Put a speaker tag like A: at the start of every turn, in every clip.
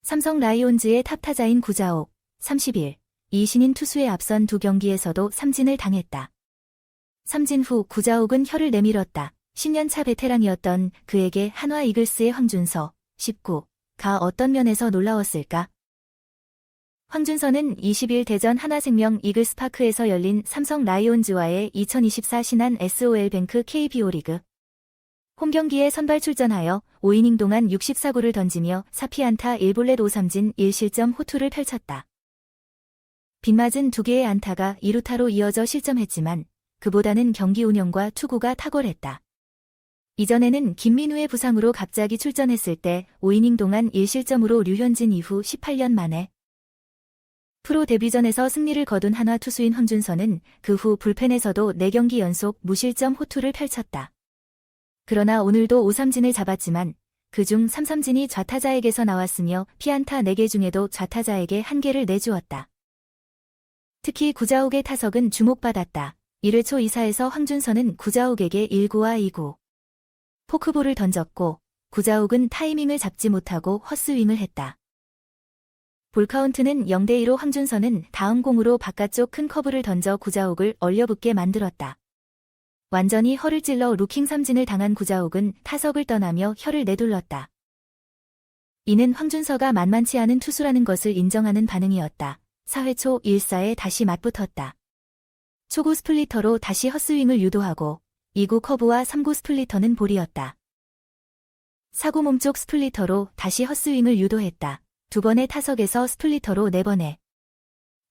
A: 삼성 라이온즈의 탑타자인 구자욱, 30일, 이신인 투수에 앞선 두 경기에서도 삼진을 당했다. 삼진 후 구자욱은 혀를 내밀었다. 10년차 베테랑이었던 그에게 한화 이글스의 황준서, 19가 어떤 면에서 놀라웠을까? 황준서는 20일 대전 하나생명 이글스파크에서 열린 삼성 라이온즈와의 2024 신한 SOL뱅크 KBO 리그 홈경기에 선발 출전하여 5이닝 동안 64구를 던지며 4피안타 1볼넷 5삼진 1실점 호투를 펼쳤다. 빗맞은 2개의 안타가 2루타로 이어져 실점했지만 그보다는 경기 운영과 투구가 탁월했다. 이전에는 김민우의 부상으로 갑자기 출전했을 때 5이닝 동안 1실점으로 류현진 이후 18년 만에 프로 데뷔전에서 승리를 거둔 한화 투수인 황준서는 그 후 불펜에서도 4경기 연속 무실점 호투를 펼쳤다. 그러나 오늘도 5삼진을 잡았지만 그중 3삼진이 좌타자에게서 나왔으며 피안타 4개 중에도 좌타자에게 1개를 내주었다. 특히 구자욱의 타석은 주목받았다. 1회 초 2사에서 황준서는 구자욱에게 1구와 2구 포크볼을 던졌고 구자욱은 타이밍을 잡지 못하고 헛스윙을 했다. 볼카운트는 0대2로 황준서는 다음 공으로 바깥쪽 큰 커브를 던져 구자욱을 얼려붙게 만들었다. 완전히 허를 찔러 루킹 삼진을 당한 구자욱은 타석을 떠나며 혀를 내둘렀다. 이는 황준서가 만만치 않은 투수라는 것을 인정하는 반응이었다. 4회 초 1사에 다시 맞붙었다. 초구 스플리터로 다시 헛스윙을 유도하고 2구 커브와 3구 스플리터는 볼이었다. 4구 몸쪽 스플리터로 다시 헛스윙을 유도했다. 2번의 타석에서 스플리터로 4번에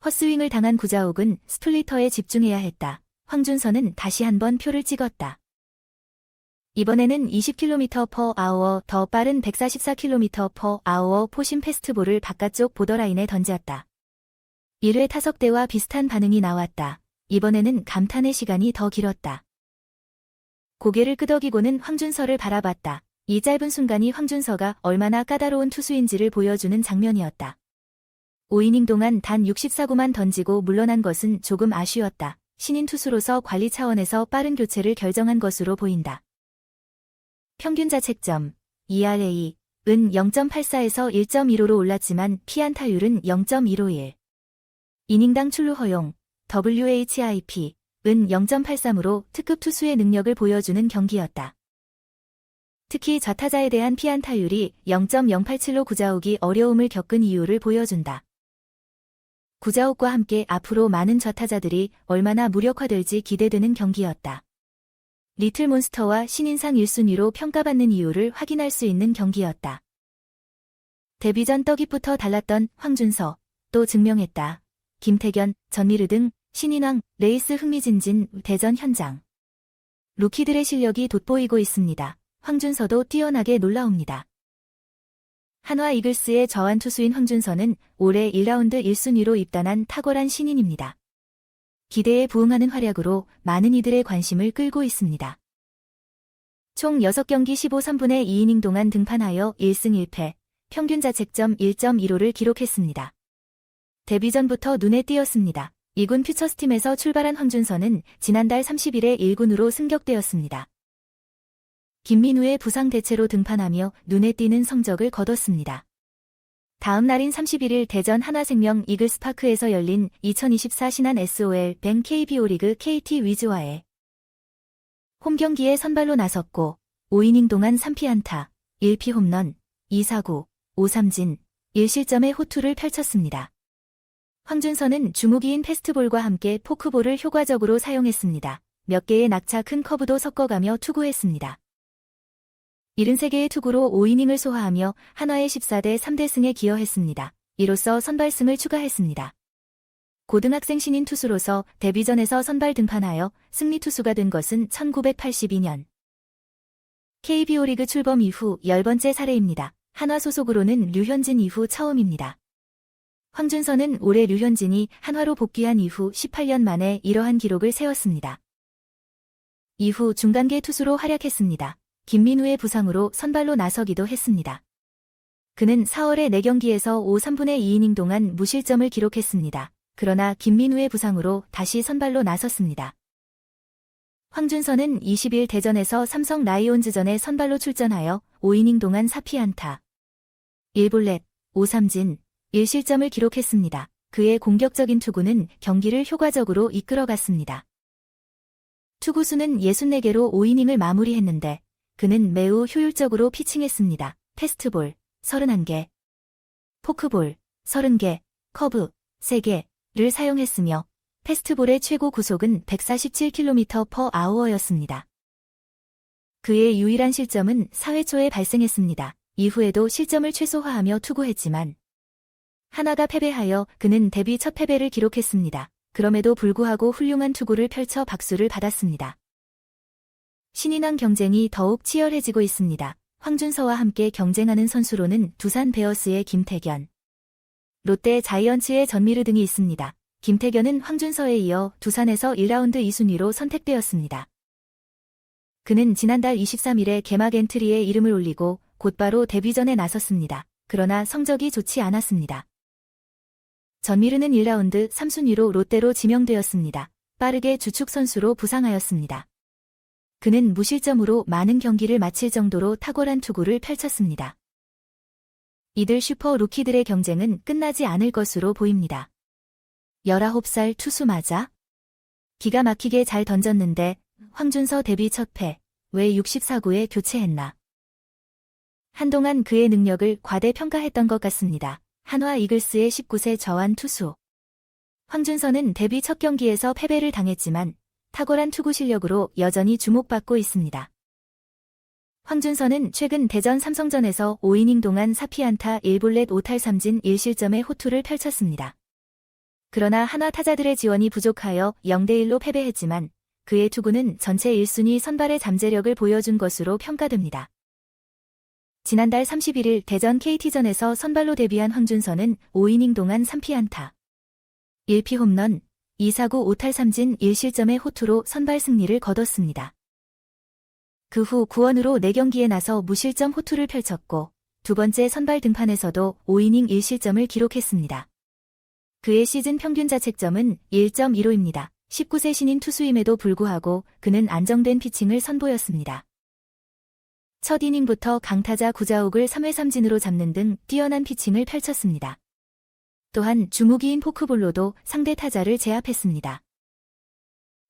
A: 헛스윙을 당한 구자욱은 스플리터에 집중해야 했다. 황준서는 다시 한번 표를 찍었다. 이번에는 20km/h 더 빠른 144km/h 포심 패스트볼을 바깥쪽 보더라인에 던졌다. 1회 타석 때와 비슷한 반응이 나왔다. 이번에는 감탄의 시간이 더 길었다. 고개를 끄덕이고는 황준서를 바라봤다. 이 짧은 순간이 황준서가 얼마나 까다로운 투수인지를 보여주는 장면이었다. 5이닝 동안 단 64구만 던지고 물러난 것은 조금 아쉬웠다. 신인 투수로서 관리 차원에서 빠른 교체를 결정한 것으로 보인다. 평균 자책점 ERA은 0.84에서 1.15로 올랐지만 피안타율은 0.151. 이닝당 출루 허용 WHIP은 0.83으로 특급 투수의 능력을 보여주는 경기였다. 특히 좌타자에 대한 피안타율이 0.087로 구자욱이 어려움을 겪은 이유를 보여준다. 구자욱과 함께 앞으로 많은 좌타자들이 얼마나 무력화될지 기대되는 경기였다. 리틀 몬스터와 신인상 1순위로 평가받는 이유를 확인할 수 있는 경기였다. 데뷔전 떡잎부터 달랐던 황준서, 또 증명했다. 김태견, 전미르 등 신인왕, 레이스 흥미진진 대전 현장. 루키들의 실력이 돋보이고 있습니다. 황준서도 뛰어나게 놀라웁니다. 한화 이글스의 저완 투수인 황준서는 올해 1라운드 1순위로 입단한 탁월한 신인입니다. 기대에 부응하는 활약으로 많은 이들의 관심을 끌고 있습니다. 총 6경기 15~3분의 2이닝 동안 등판하여 1승 1패, 평균 자책점 1.15를 기록했습니다. 데뷔전부터 눈에 띄었습니다. 2군 퓨처스팀에서 출발한 황준서는 지난달 30일에 1군으로 승격되었습니다. 김민우의 부상 대체로 등판하며 눈에 띄는 성적을 거뒀습니다. 다음 날인 31일 대전 하나생명 이글스파크에서 열린 2024 신한 SOL뱅크 KBO 리그 KT 위즈와의 홈경기에 선발로 나섰고 5이닝 동안 3피안타, 1피 홈런, 2사구, 5삼진, 1실점의 호투를 펼쳤습니다. 황준서는 주무기인 패스트볼과 함께 포크볼을 효과적으로 사용했습니다. 몇 개의 낙차 큰 커브도 섞어가며 투구했습니다. 73개의 투구로 5이닝을 소화하며 한화의 14대3대승에 기여했습니다. 이로써 선발승을 추가했습니다. 고등학생 신인 투수로서 데뷔전에서 선발 등판하여 승리 투수가 된 것은 1982년. KBO 리그 출범 이후 10번째 사례입니다. 한화 소속으로는 류현진 이후 처음입니다. 황준서는 올해 류현진이 한화로 복귀한 이후 18년 만에 이러한 기록을 세웠습니다. 이후 중간계 투수로 활약했습니다. 김민우의 부상으로 선발로 나서기도 했습니다. 그는 4월에 4경기에서 5~3분의 2이닝 동안 무실점을 기록했습니다. 그러나 김민우의 부상으로 다시 선발로 나섰습니다. 황준서는 20일 대전에서 삼성 라이온즈전에 선발로 출전하여 5이닝 동안 4피안타, 1볼넷, 5삼진 1실점을 기록했습니다. 그의 공격적인 투구는 경기를 효과적으로 이끌어갔습니다. 투구수는 64개로 5이닝을 마무리했는데 그는 매우 효율적으로 피칭했습니다. 패스트볼 31개, 포크볼 30개, 커브 3개를 사용했으며 패스트볼의 최고 구속은 147km/h였습니다. 그의 유일한 실점은 4회 초에 발생했습니다. 이후에도 실점을 최소화하며 투구했지만 한화가 패배하여 그는 데뷔 첫 패배를 기록했습니다. 그럼에도 불구하고 훌륭한 투구를 펼쳐 박수를 받았습니다. 신인왕 경쟁이 더욱 치열해지고 있습니다. 황준서와 함께 경쟁하는 선수로는 두산 베어스의 김태견, 롯데 자이언츠의 전미르 등이 있습니다. 김태견은 황준서에 이어 두산에서 1라운드 2순위로 선택되었습니다. 그는 지난달 23일에 개막 엔트리에 이름을 올리고 곧바로 데뷔전에 나섰습니다. 그러나 성적이 좋지 않았습니다. 전미르는 1라운드 3순위로 롯데로 지명되었습니다. 빠르게 주축 선수로 부상하였습니다. 그는 무실점으로 많은 경기를 마칠 정도로 탁월한 투구를 펼쳤습니다. 이들 슈퍼 루키들의 경쟁은 끝나지 않을 것으로 보입니다. 19살 투수 맞아? 기가 막히게 잘 던졌는데 황준서 데뷔 첫 패, 왜 64구에 교체했나? 한동안 그의 능력을 과대평가했던 것 같습니다. 한화 이글스의 19세 저완 투수. 황준서는 데뷔 첫 경기에서 패배를 당했지만 탁월한 투구 실력으로 여전히 주목받고 있습니다. 황준서는 최근 대전 삼성전에서 5이닝 동안 4피안타 1볼넷 5탈3진 1실점의 호투를 펼쳤습니다. 그러나 한화 타자들의 지원이 부족하여 0대1로 패배했지만 그의 투구는 전체 1순위 선발의 잠재력을 보여준 것으로 평가됩니다. 지난달 31일 대전 KT전에서 선발로 데뷔한 황준서는 5이닝 동안 3피안타, 1피 홈런, 2사구 5탈3진 1실점의 호투로 선발 승리를 거뒀습니다. 그 후 구원으로 4경기에 나서 무실점 호투를 펼쳤고 두 번째 선발 등판에서도 5이닝 1실점을 기록했습니다. 그의 시즌 평균 자책점은 1.15입니다. 19세 신인 투수임에도 불구하고 그는 안정된 피칭을 선보였습니다. 첫 이닝부터 강타자 구자욱을 3회 삼진으로 잡는 등 뛰어난 피칭을 펼쳤습니다. 또한 주무기인 포크볼로도 상대 타자를 제압했습니다.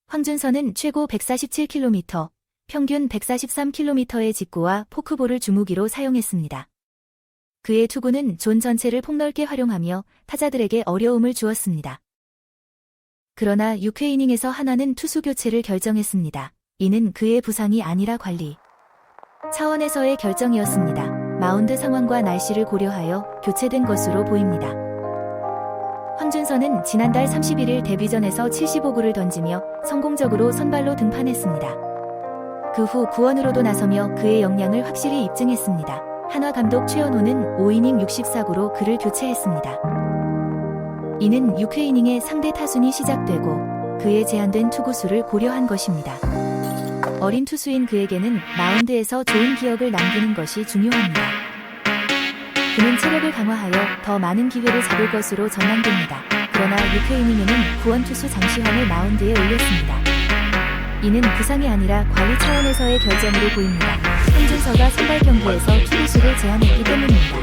A: 황준서는 최고 147km, 평균 143km의 직구와 포크볼을 주무기로 사용했습니다. 그의 투구는 존 전체를 폭넓게 활용하며 타자들에게 어려움을 주었습니다. 그러나 6회 이닝에서 한화는 투수 교체를 결정했습니다. 이는 그의 부상이 아니라 관리 차원에서의 결정이었습니다. 마운드 상황과 날씨를 고려하여 교체된 것으로 보입니다. 황준서는 지난달 31일 데뷔전에서 75구를 던지며 성공적으로 선발로 등판했습니다. 그 후 구원으로도 나서며 그의 역량을 확실히 입증했습니다. 한화 감독 최연호는 5이닝 64구로 그를 교체했습니다. 이는 6회 이닝에 상대 타순이 시작되고 그의 제한된 투구수를 고려한 것입니다. 어린 투수인 그에게는 마운드에서 좋은 기억을 남기는 것이 중요합니다. 그는 체력을 강화하여 더 많은 기회를 잡을 것으로 전망됩니다. 그러나 6회 이닝에는 구원 투수 장시환을 마운드에 올렸습니다. 이는 부상이 아니라 관리 차원에서의 결정으로 보입니다. 황준서가 선발 경기에서 투구수를 제한했기 때문입니다.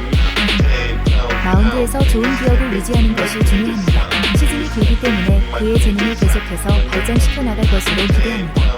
A: 마운드에서 좋은 기억을 유지하는 것이 중요합니다. 시즌이 길기 때문에 그의 재능을 계속해서 발전시켜 나갈 것으로 기대합니다.